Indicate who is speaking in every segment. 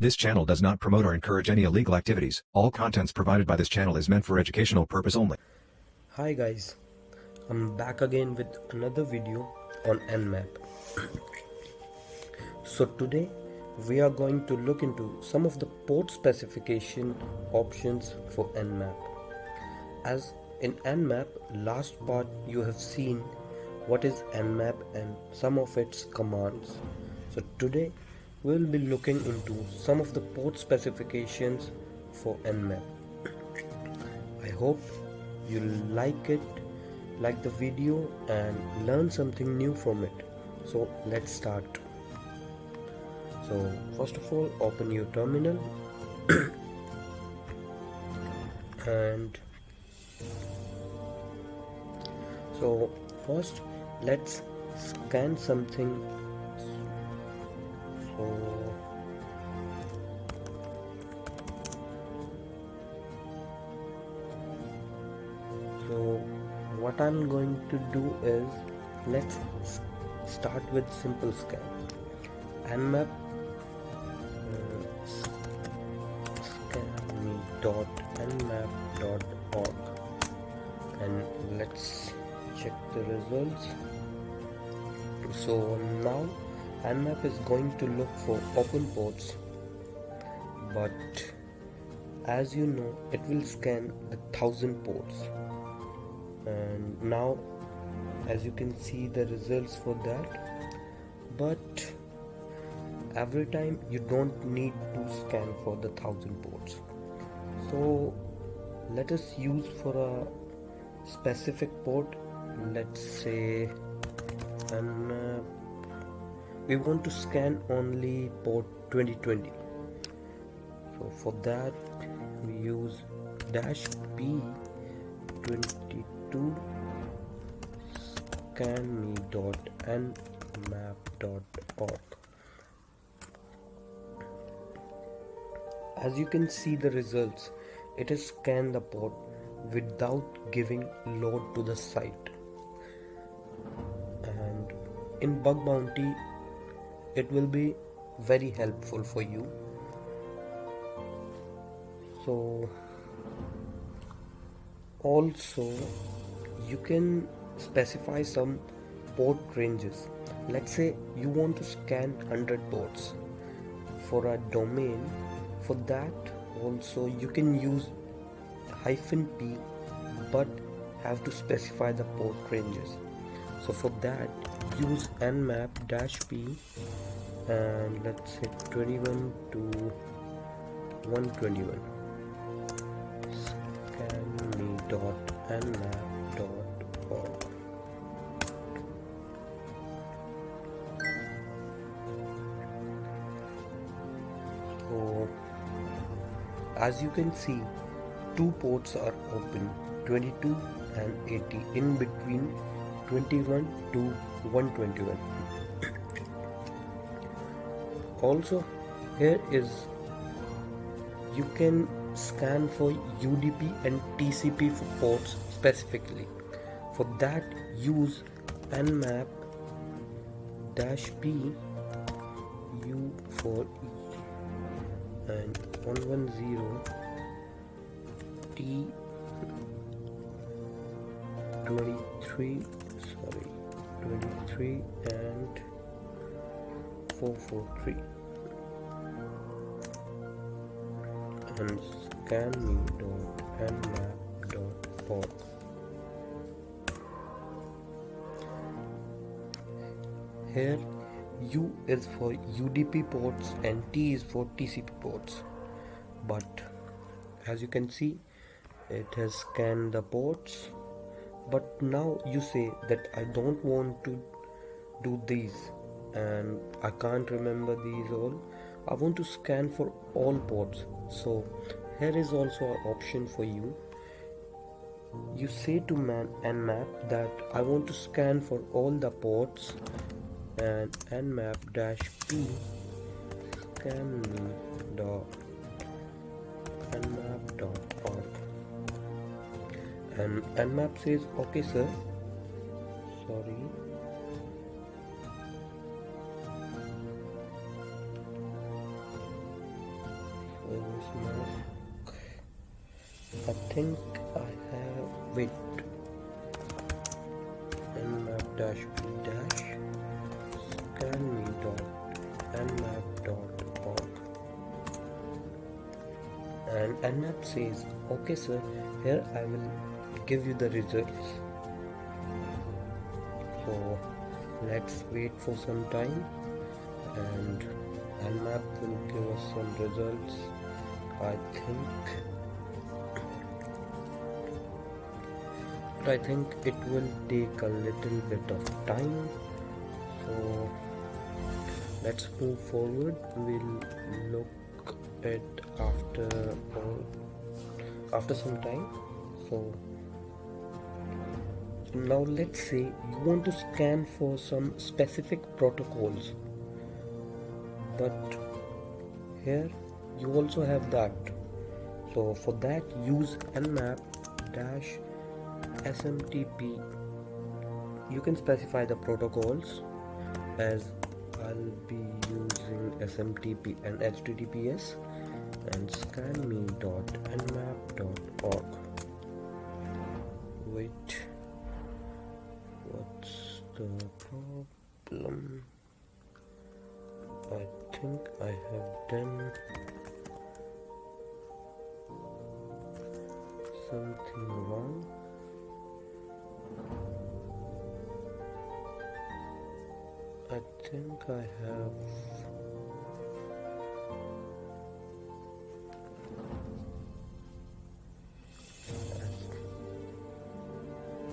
Speaker 1: This channel does not promote or encourage any illegal activities. All contents provided by this channel is meant for educational purpose only.
Speaker 2: Hi guys, I'm back again with another video on Nmap. So today we are going to look into some of the port specification options for Nmap. As in Nmap, last part you have seen what is Nmap and some of its commands. So today we will be looking into some of the port specifications for Nmap. I hope you'll like the video and learn something new from it. So let's start. So first of all, open your terminal and so first let's scan something. So what I'm going to do is, let's start with simple scan. Nmap scanme.nmap.org, and let's check the results. So now Nmap is going to look for open ports, but as you know, it will scan 1,000 ports. And now as you can see the results for that, but every time you don't need to scan for the 1,000 ports. So let us use for a specific port, let's say, and we want to scan only port 2020. So for that we use -p 22 scanme.nmap.org. As you can see the results, it has scanned the port without giving load to the site. And in bug bounty it will be very helpful for you. So also you can specify some port ranges. Let's say you want to scan 100 ports for a domain. For that also you can use -p, but have to specify the port ranges. So for that use nmap -p and let's say 21 to 121 scanme.nmap.org. So as you can see, two ports are open, 22 and 80, in between 21 to 121. Also here is, you can scan for UDP and TCP for ports specifically. For that use nmap -p u for e and 110 t 23 and 443 and scanme.nmap.org. Here U is for UDP ports and T is for TCP ports, but as you can see it has scanned the ports. But now you say that I don't want to do these and I can't remember these all, I want to scan for all ports. So here is also an option for you. You say to Nmap that I want to scan for all the ports, and nmap -p scanme.nmap.org, and Nmap says okay sir, sorry, mask. I think I have, wait, nmap dash p dash scanme.nmap.org, and Nmap says, okay sir, here I will give you the results. So let's wait for some time and Nmap will give us some results. I think it will take a little bit of time, so let's move forward. We'll look at after some time. So now let's say you want to scan for some specific protocols, but here you also have that. So for that, use nmap dash SMTP. You can specify the protocols, as I'll be using SMTP and HTTPS, and scanme.nmap.org. Wait, what's the problem? I think I have done something wrong. I think I have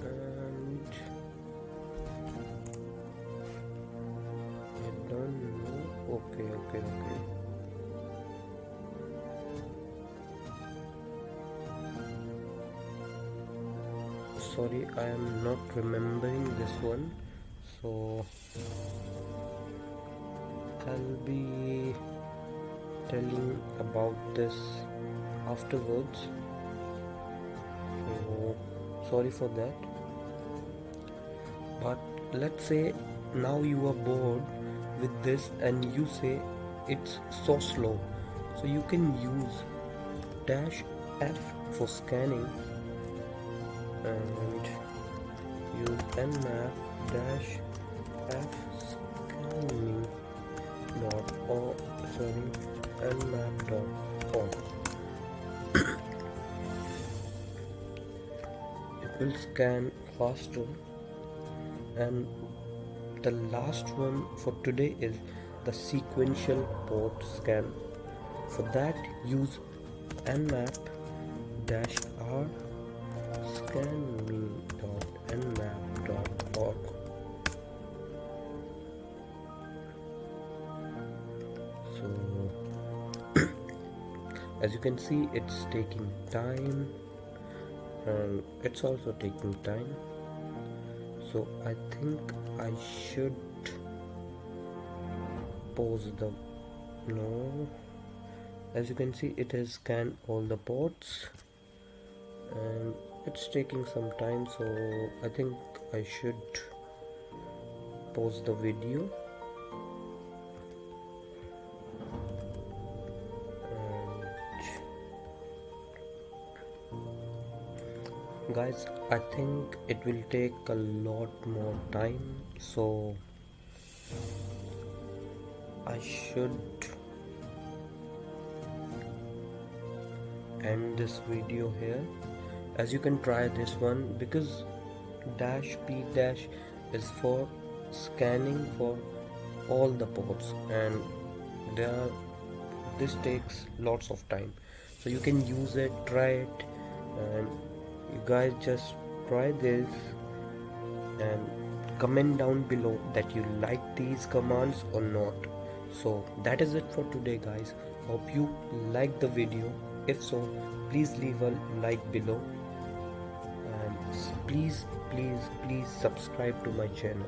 Speaker 2: and I don't know. Okay. Sorry, I am not remembering this one, so I'll be telling about this afterwards. So sorry for that. But let's say now you are bored with this and you say it's so slow, so you can use dash F for scanning and use nmap dash F nmap.org. It will scan faster. And the last one for today is the sequential port scan. For that, use nmap dash R scanme.nmap.org. So as you can see, it's taking time, and it's also taking time. So I think I should pause the no. As you can see, it has scanned all the ports and it's taking some time, so I think I should pause the video. And guys, I think it will take a lot more time, so I should end this video here. As you can try this one, because dash p dash is for scanning for all the ports, and this takes lots of time, so you can use it, try it, and you guys just try this and comment down below that you like these commands or not. So that is it for today, guys. Hope you like the video. If so, please leave a like below, and please subscribe to my channel.